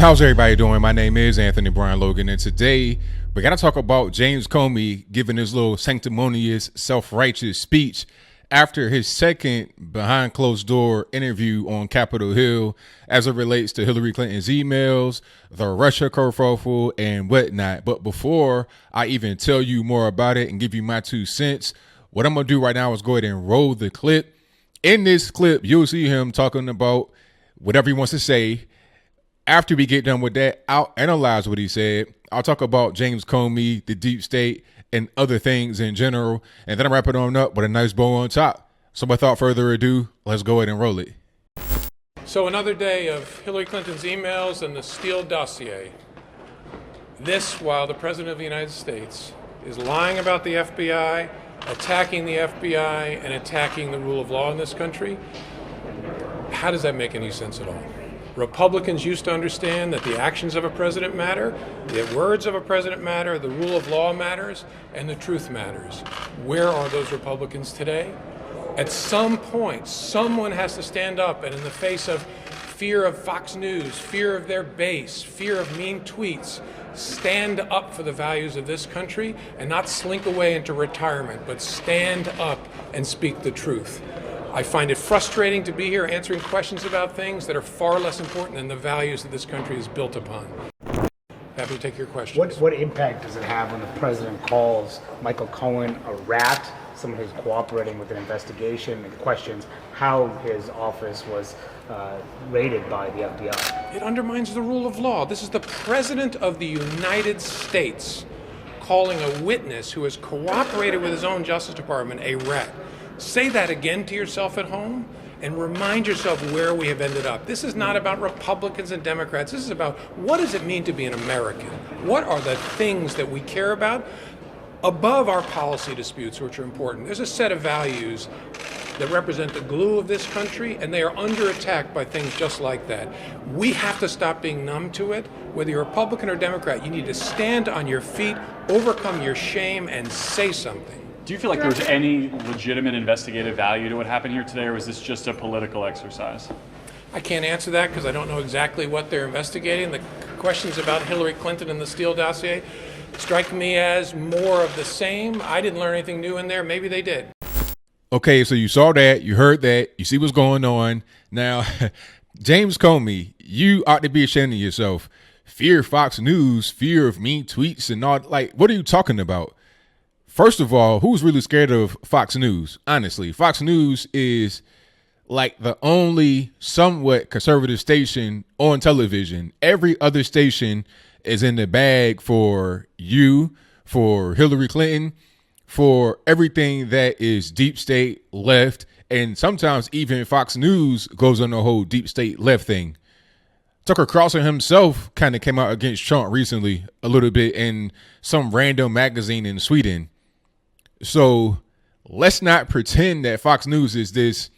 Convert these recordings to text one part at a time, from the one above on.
How's everybody doing? My name is Anthony Brian Logan, and today we got to talk about James Comey giving his little sanctimonious, self-righteous speech after his second behind closed door interview on Capitol Hill as it relates to Hillary Clinton's emails, the Russia kerfuffle, and whatnot. But before I even tell you more about it and give you my 2 cents, what I'm going to do right now is go ahead and roll the clip. In this clip, you'll see him talking about whatever he wants to say. After we get done with that, I'll analyze what he said. I'll talk about James Comey, the deep state, and other things in general. And then I'll wrap it on up with a nice bow on top. So without further ado, let's go ahead and roll it. So another day of Hillary Clinton's emails and the Steele dossier. This while the President of the United States is lying about the FBI, attacking the FBI, and attacking the rule of law in this country. How does that make any sense at all? Republicans used to understand that the actions of a president matter, the words of a president matter, the rule of law matters, and the truth matters. Where are those Republicans today? At some point, someone has to stand up and in the face of fear of Fox News, fear of their base, fear of mean tweets, stand up for the values of this country and not slink away into retirement, but stand up and speak the truth. I find it frustrating to be here answering questions about things that are far less important than the values that this country is built upon. Happy to take your questions. What impact does it have when the president calls Michael Cohen a rat, someone who's cooperating with an investigation, and questions how his office was raided by the FBI? It undermines the rule of law. This is the President of the United States calling a witness who has cooperated with his own Justice Department a rat. Say that again to yourself at home and remind yourself where we have ended up. This is not about Republicans and Democrats. This is about what does it mean to be an American? What are the things that we care about above our policy disputes, which are important? There's a set of values that represent the glue of this country, and they are under attack by things just like that. We have to stop being numb to it. Whether you're Republican or Democrat, you need to stand on your feet, overcome your shame, and say something. Do you feel like there was any legitimate investigative value to what happened here today, or was this just a political exercise? I can't answer that because I don't know exactly what they're investigating. The questions about Hillary Clinton and the Steele dossier strike me as more of the same. I didn't learn anything new in there. Maybe they did. Okay, so you saw that, you heard that, you see what's going on. Now, James Comey, you ought to be ashamed of yourself. Fear of Fox News, fear of mean tweets and all. Like, what are you talking about? First of all, who's really scared of Fox News? Honestly, Fox News is like the only somewhat conservative station on television. Every other station is in the bag for you, for Hillary Clinton, for everything that is deep state left. And sometimes even Fox News goes on the whole deep state left thing. Tucker Carlson himself kind of came out against Trump recently a little bit in some random magazine in Sweden. So let's not pretend that Fox News is this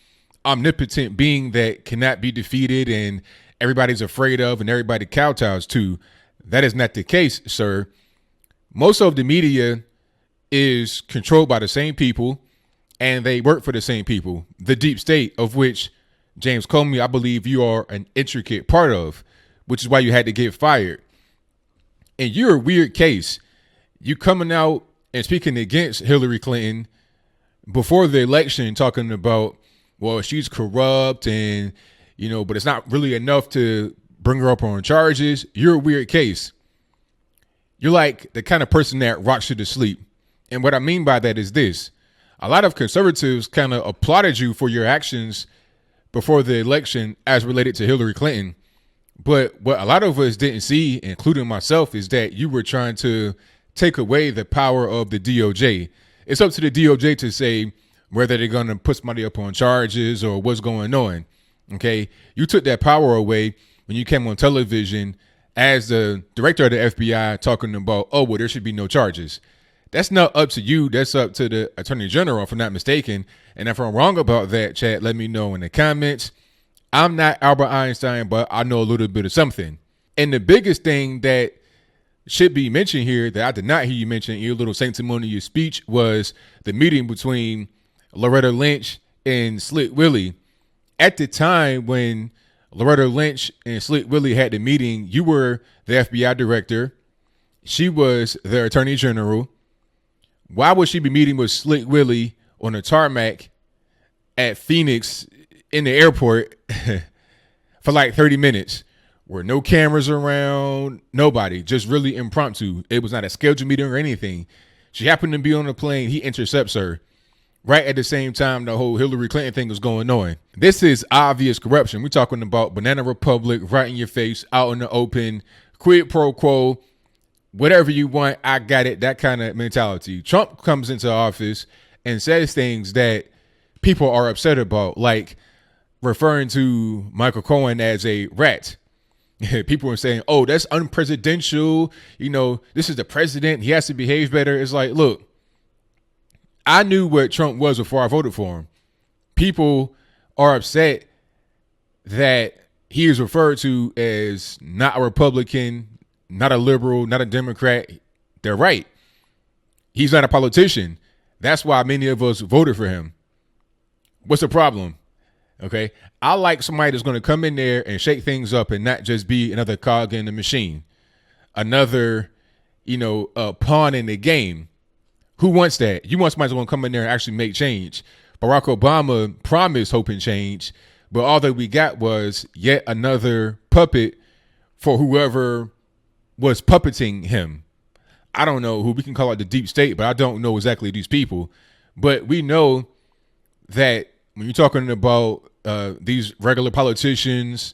omnipotent being that cannot be defeated and everybody's afraid of and everybody kowtows to. That is not the case, sir. Most of the media is controlled by the same people and they work for the same people, the deep state, of which James Comey, I believe you are an intricate part of, which is why you had to get fired. And you're a weird case. You coming out and speaking against Hillary Clinton before the election, talking about, well, she's corrupt and, you know, but it's not really enough to bring her up on charges. You're a weird case. You're like the kind of person that rocks you to sleep. And what I mean by that is this. A lot of conservatives kind of applauded you for your actions before the election as related to Hillary Clinton. But what a lot of us didn't see, including myself, is that you were trying to take away the power of the DOJ. It's up to the DOJ to say whether they're going to put somebody up on charges or what's going on. Okay. You took that power away when you came on television as the director of the FBI talking about, oh, well, there should be no charges. That's not up to you. That's up to the attorney general, if I'm not mistaken. And if I'm wrong about that, chat, let me know in the comments. I'm not Albert Einstein, but I know a little bit of something. And the biggest thing that should be mentioned here that I did not hear you mention in your little sanctimonious speech was the meeting between Loretta Lynch and Slick Willie. At the time when Loretta Lynch and Slick Willie had the meeting. You were the FBI director. She was the attorney general. Why would she be meeting with Slick Willie on a tarmac at Phoenix in the airport for like 30 minutes where no cameras around, nobody, just really impromptu? It was not a scheduled meeting or anything. She happened to be on the plane. He intercepts her right at the same time the whole Hillary Clinton thing was going on. This is obvious corruption. We're talking about Banana Republic, right in your face, out in the open, quid pro quo, whatever you want, I got it, that kind of mentality. Trump comes into office and says things that people are upset about, like referring to Michael Cohen as a rat. People are saying, oh, that's unpresidential. You know, this is the president. He has to behave better. It's like, look, I knew what Trump was before I voted for him. People are upset that he is referred to as not a Republican, not a liberal, not a Democrat. They're right. He's not a politician. That's why many of us voted for him. What's the problem? Okay. I like somebody that's going to come in there and shake things up and not just be another cog in the machine, another, pawn in the game. Who wants that? You want somebody that's going to come in there and actually make change. Barack Obama promised hope and change, but all that we got was yet another puppet for whoever was puppeting him. I don't know who. We can call it the deep state, but I don't know exactly these people. But we know that when you're talking about these regular politicians,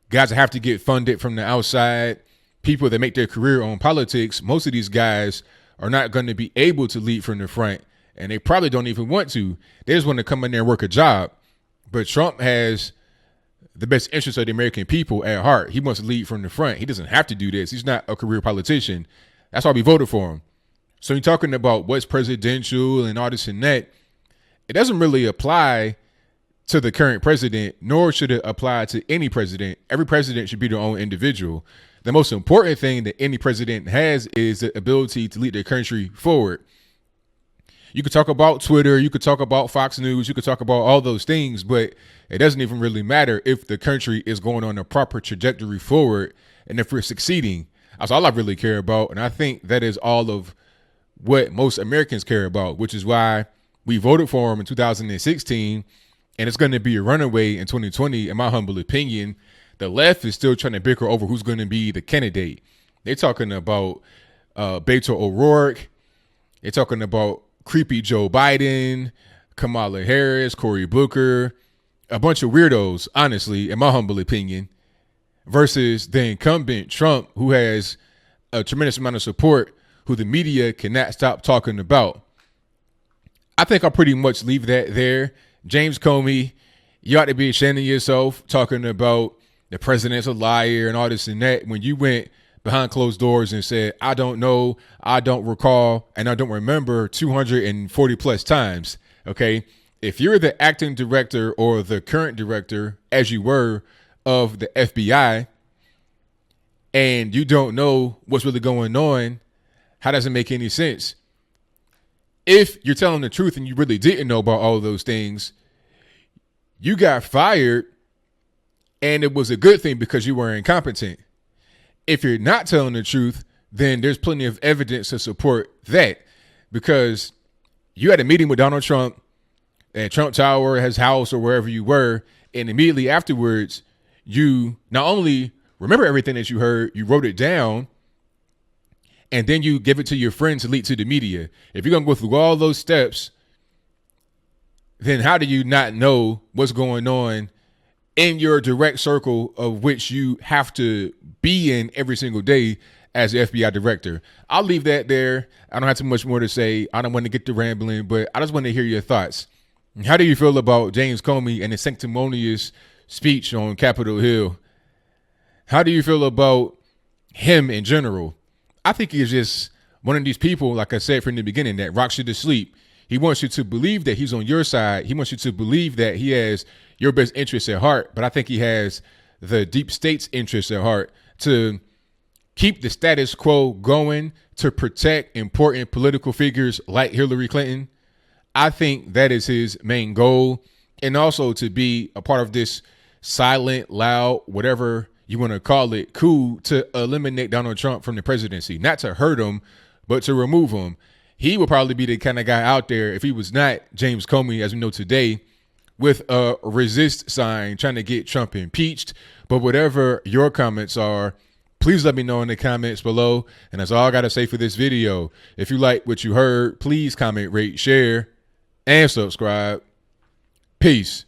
guys that have to get funded from the outside, people that make their career on politics, most of these guys are not going to be able to lead from the front, and they probably don't even want to. They just want to come in there and work a job. But Trump has the best interest of the American people at heart. He wants to lead from the front. He doesn't have to do this. He's not a career politician. That's why we voted for him. So you're talking about what's presidential and all this and that. It doesn't really apply to the current president, nor should it apply to any president. Every president should be their own individual. The most important thing that any president has is the ability to lead their country forward. You could talk about Twitter, you could talk about Fox News, you could talk about all those things, but it doesn't even really matter if the country is going on a proper trajectory forward and if we're succeeding. That's all I really care about. And I think that is all of what most Americans care about, which is why we voted for him in 2016. And it's going to be a runaway in 2020, in my humble opinion. The left is still trying to bicker over who's going to be the candidate. They're talking about Beto O'Rourke. They're talking about creepy Joe Biden, Kamala Harris, Cory Booker, a bunch of weirdos, honestly, in my humble opinion, versus the incumbent Trump, who has a tremendous amount of support, who the media cannot stop talking about. I think I'll pretty much leave that there. James Comey, you ought to be ashamed of yourself talking about the president's a liar and all this and that when you went behind closed doors and said, I don't know, I don't recall, and I don't remember 240 plus times. Okay. If you're the acting director or the current director, as you were, of the FBI, and you don't know what's really going on, how does it make any sense? If you're telling the truth and you really didn't know about all of those things, you got fired, and it was a good thing because you were incompetent. If you're not telling the truth, then there's plenty of evidence to support that, because you had a meeting with Donald Trump at Trump Tower, his house, or wherever you were, and immediately afterwards, you not only remember everything that you heard, you wrote it down, and then you give it to your friends to leak to the media. If you're going to go through all those steps, then how do you not know what's going on in your direct circle of which you have to be in every single day as the FBI director? I'll leave that there. I don't have too much more to say. I don't want to get to rambling, but I just want to hear your thoughts. How do you feel about James Comey and his sanctimonious speech on Capitol Hill? How do you feel about him in general? I think he's just one of these people, like I said from the beginning, that rocks you to sleep. He wants you to believe that he's on your side. He wants you to believe that he has your best interests at heart. But I think he has the deep state's interests at heart to keep the status quo going, to protect important political figures like Hillary Clinton. I think that is his main goal. And also to be a part of this silent, loud, whatever you want to call it, coup to eliminate Donald Trump from the presidency, not to hurt him, but to remove him. He would probably be the kind of guy out there, if he was not James Comey, as we know today, with a resist sign trying to get Trump impeached. But whatever your comments are, please let me know in the comments below. And that's all I got to say for this video. If you like what you heard, please comment, rate, share, and subscribe. Peace.